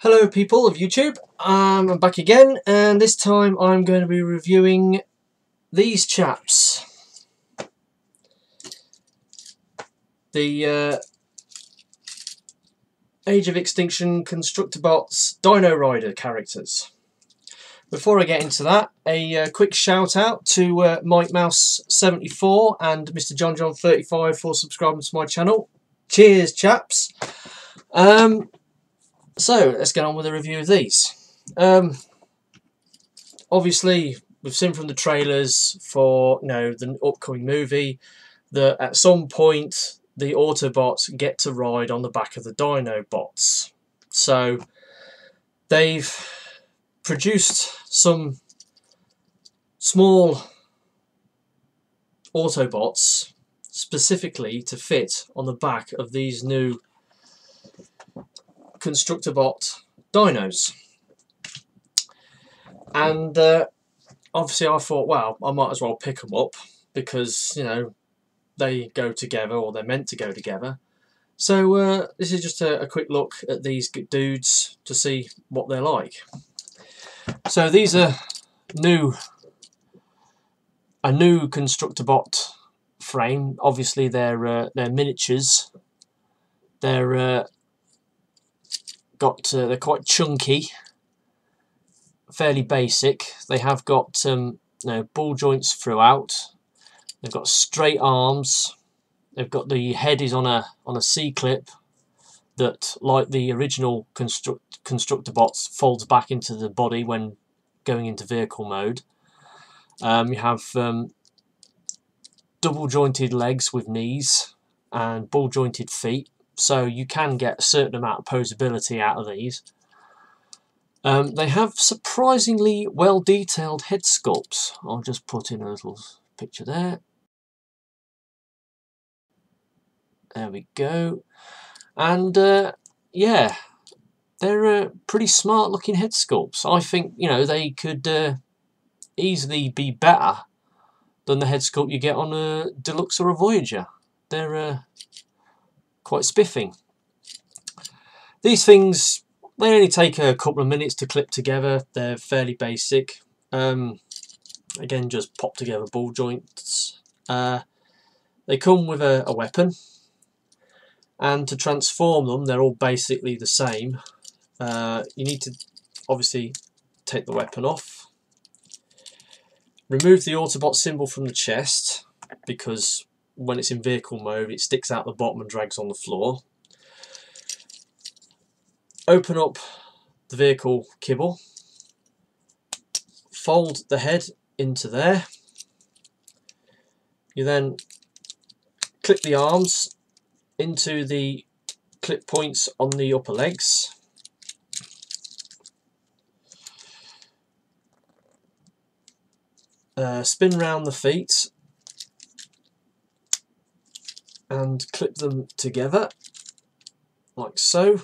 Hello people of YouTube, I'm back again, and this time I'm going to be reviewing these chaps. The Age of Extinction Construct-bots Dino Rider characters. Before I get into that, a quick shout out to Mike Mouse 74 and Mr. John 35 for subscribing to my channel. Cheers chaps! So let's get on with the review of these. Obviously, we've seen from the trailers for the upcoming movie that at some point the Autobots get to ride on the back of the Dinobots. So they've produced some small Autobots specifically to fit on the back of these new Construct-bot dinos, and obviously I thought, well, I might as well pick them up because they go together, or they're meant to go together. So this is just a quick look at these dudes to see what they're like. So these are a new Construct-bot frame. Obviously they're miniatures. They're quite chunky, fairly basic. They have got ball joints throughout. They've got straight arms. They've got the head is on a C-clip that, like the original Construct-bots, folds back into the body when going into vehicle mode. You have double jointed legs with knees and ball jointed feet. So you can get a certain amount of posability out of these. They have surprisingly well detailed head sculpts. I'll just put in a little picture there. There we go. And yeah, they're pretty smart looking head sculpts. I think they could easily be better than the head sculpt you get on a Deluxe or a Voyager. They're quite spiffing. These things, they only take a couple of minutes to clip together. They're fairly basic. Again, just pop together ball joints. They come with a weapon, and to transform them, they're all basically the same. You need to obviously take the weapon off, remove the Autobot symbol from the chest, because when it's in vehicle mode it sticks out the bottom and drags on the floor. Open up the vehicle kibble, fold the head into there. You then clip the arms into the clip points on the upper legs. Spin round the feet and clip them together like so,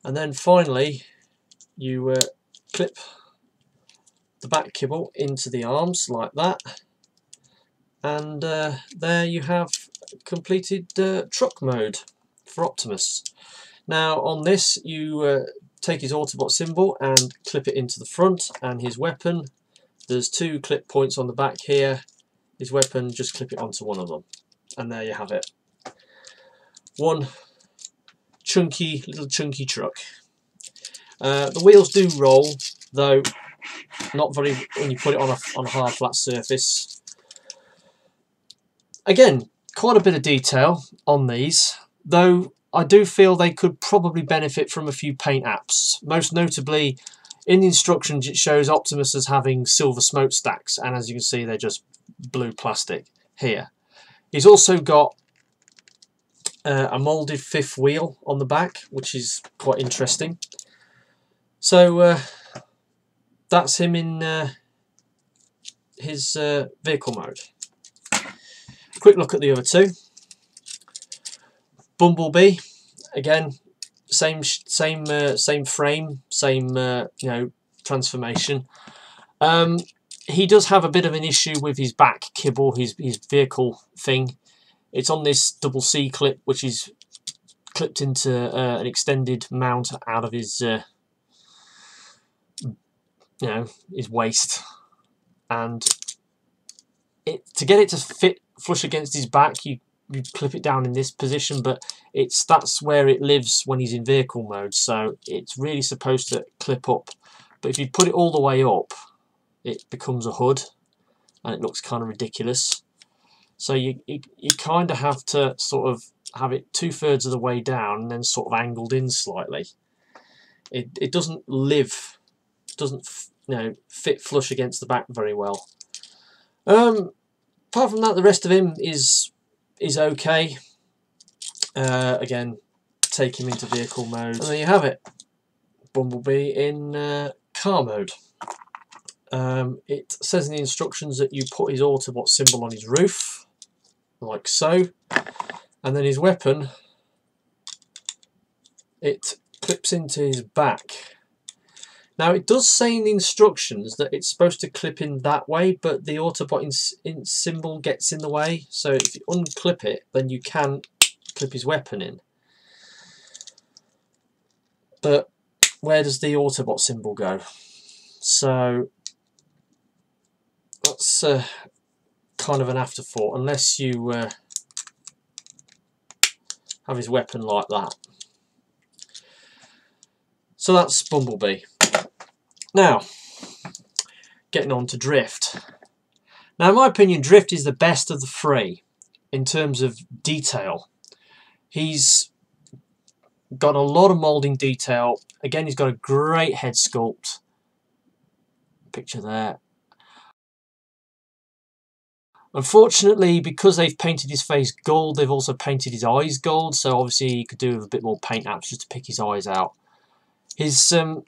and then finally you clip the back kibble into the arms like that, and there you have completed truck mode for Optimus. Now on this you take his Autobot symbol and clip it into the front, and his weapon, there's two clip points on the back here. His weapon, just clip it onto one of them. And there you have it. One little chunky truck. The wheels do roll, though not very when you put it on a hard flat surface. Again, quite a bit of detail on these, though I do feel they could probably benefit from a few paint apps. Most notably, in the instructions it shows Optimus as having silver smokestacks, and as you can see they're just blue plastic here. He's also got a moulded fifth wheel on the back, which is quite interesting. So that's him in his vehicle mode. Quick look at the other two. Bumblebee, again, same frame, same transformation. He does have a bit of an issue with his back kibble, his vehicle thing. It's on this double C clip, which is clipped into an extended mount out of his, his waist, and to get it to fit flush against his back, you clip it down in this position, but that's where it lives when he's in vehicle mode, so it's really supposed to clip up. But if you put it all the way up, it becomes a hood, and it looks kind of ridiculous. So you kind of have to sort of have it 2/3 of the way down and then sort of angled in slightly. It doesn't fit flush against the back very well. Apart from that, the rest of him is okay. Again, take him into vehicle mode, and there you have it, Bumblebee in car mode. It says in the instructions that you put his Autobot symbol on his roof, like so, and then his weapon, it clips into his back. Now it does say in the instructions that it's supposed to clip in that way, but the Autobot symbol gets in the way, so if you unclip it, then you can clip his weapon in. But where does the Autobot symbol go? So that's kind of an afterthought, unless you have his weapon like that. So that's Bumblebee. Now, getting on to Drift. Now, in my opinion, Drift is the best of the three in terms of detail. He's got a lot of moulding detail. Again, he's got a great head sculpt. Picture there. Unfortunately, because they've painted his face gold, they've also painted his eyes gold, so obviously you could do with a bit more paint apps just to pick his eyes out. His you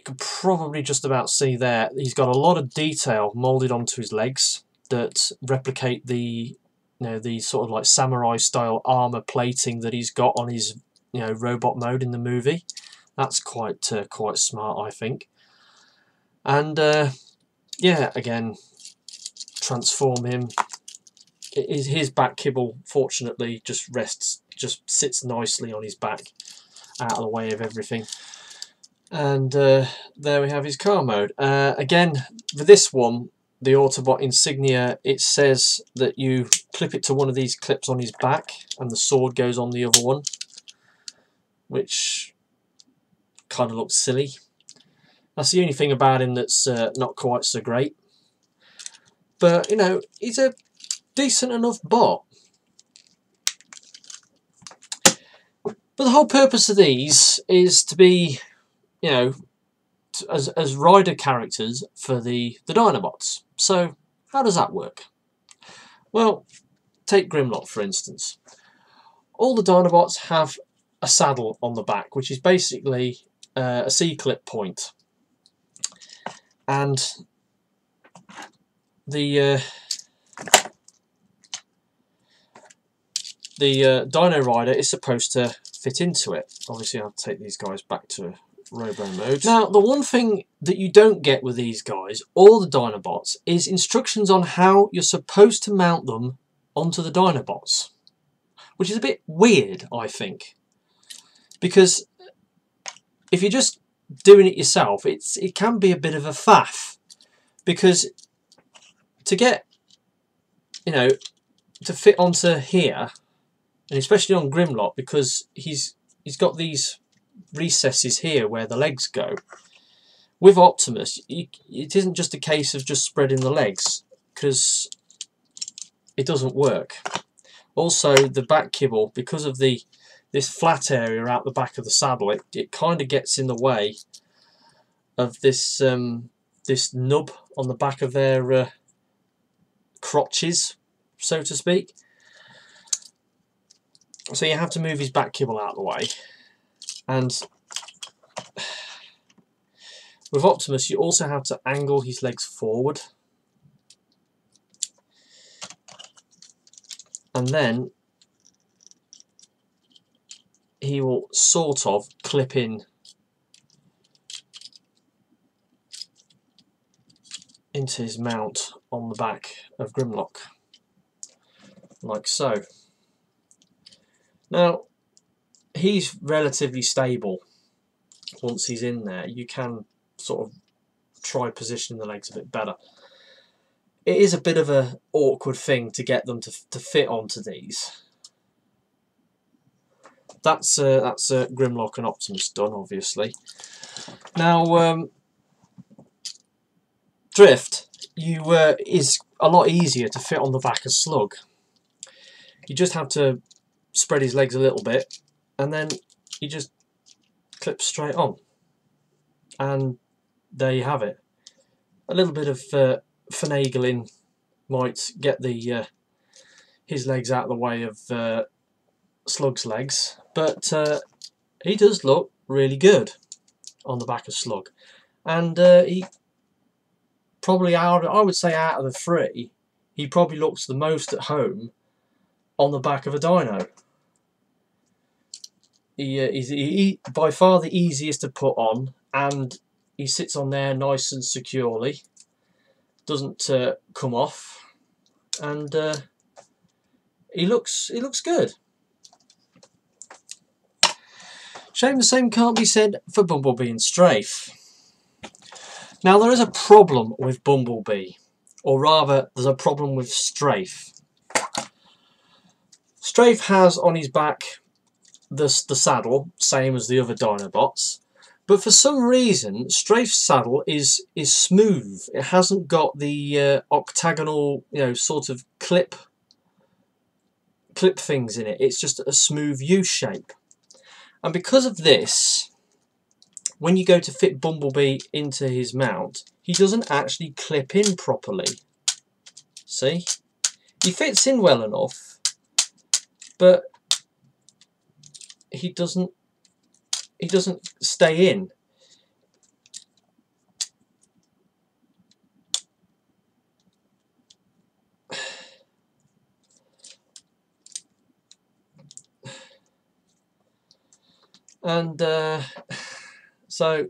can probably just about see there, he's got a lot of detail moulded onto his legs that replicate the the sort of like samurai style armor plating that he's got on his robot mode in the movie. That's quite smart, I think. And yeah, again, transform him. His back kibble, fortunately, just sits nicely on his back, out of the way of everything. And there we have his car mode. Again, for this one, the Autobot insignia, it says that you clip it to one of these clips on his back, and the sword goes on the other one, which kind of looks silly. That's the only thing about him that's not quite so great. But, he's a decent enough bot. But the whole purpose of these is to be, as rider characters for the Dinobots. So, how does that work? Well, take Grimlock for instance. All the Dinobots have a saddle on the back, which is basically a C-clip point. And the Dino Rider is supposed to fit into it. Obviously, I'll take these guys back to Robo mode. Now, the one thing that you don't get with these guys, or the Dinobots, is instructions on how you're supposed to mount them onto the Dinobots, which is a bit weird, I think, because if you're just doing it yourself, it can be a bit of a faff, because to get, to fit onto here, and especially on Grimlock, because he's got these recesses here where the legs go. With Optimus, it isn't just a case of just spreading the legs, because it doesn't work. Also, the back kibble, because of this flat area out the back of the saddle, it kind of gets in the way of this this nub on the back of their crotches, so to speak. So you have to move his back kibble out of the way. And with Optimus, you also have to angle his legs forward. And then he will sort of clip in into his mount on the back of Grimlock, like so. Now, he's relatively stable once he's in there. You can sort of try positioning the legs a bit better. It is a bit of an awkward thing to get them to fit onto these. That's Grimlock and Optimus done, obviously. Now, Drift is a lot easier to fit on the back of Slug. You just have to spread his legs a little bit, and then he just clips straight on. And there you have it. A little bit of finagling might get his legs out of the way of Slug's legs, but he does look really good on the back of Slug, and he probably I would say out of the three, he probably looks the most at home on the back of a dino. He by far the easiest to put on, and he sits on there nice and securely, doesn't come off, and he looks good. Shame the same can't be said for Bumblebee and Strafe. Now, there is a problem with Bumblebee, or rather there's a problem with Strafe. Strafe has on his back the saddle, same as the other Dinobots, but for some reason Strafe's saddle is smooth. It hasn't got the octagonal, sort of clip things in it. It's just a smooth U shape. And because of this, when you go to fit Bumblebee into his mount, he doesn't actually clip in properly. See? He fits in well enough, but he doesn't stay in. And so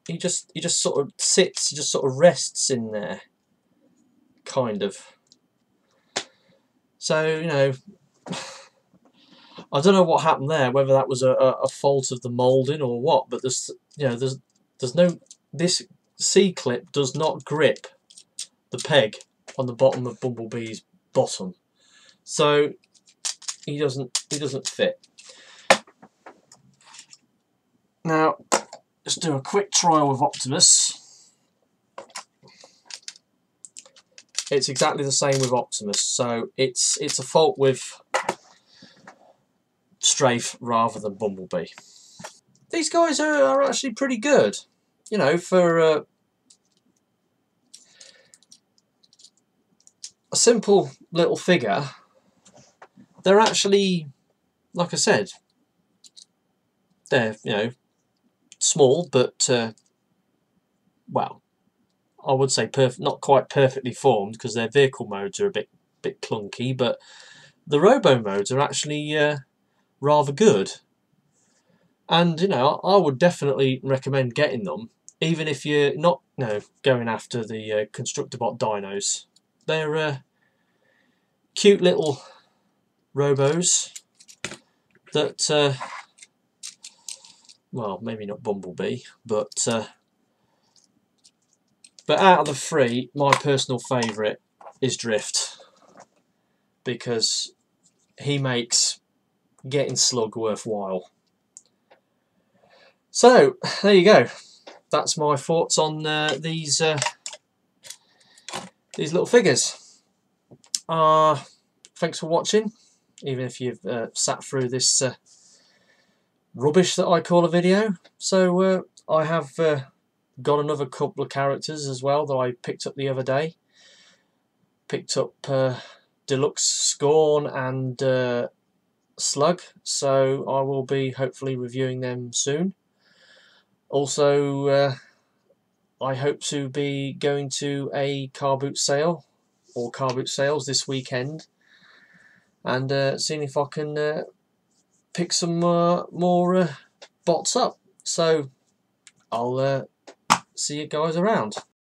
he just sort of sits, he just sort of rests in there, kind of. So I don't know what happened there, whether that was a fault of the moulding or what, but there's no, this C clip does not grip the peg on the bottom of Bumblebee's bottom, so he doesn't fit. Now, let's do a quick trial with Optimus. It's exactly the same with Optimus, so it's a fault with Strafe rather than Bumblebee. These guys are actually pretty good, for a simple little figure. They're actually, like I said, they're small, but well, I would say not quite perfectly formed, because their vehicle modes are a bit clunky, but the robo modes are actually rather good. And I would definitely recommend getting them, even if you're not going after the Construct-bot dinos. They're cute little robos that well, maybe not Bumblebee, but out of the three, my personal favourite is Drift, because he makes getting Slug worthwhile. So there you go. That's my thoughts on these little figures. Thanks for watching, even if you've sat through this rubbish that I call a video. So I have got another couple of characters as well that I picked up the other day. Picked up Deluxe Scorn and Slug, so I will be hopefully reviewing them soon. Also, I hope to be going to a car boot sale, or car boot sales this weekend, and seeing if I can pick some more bots up. So I'll see you guys around.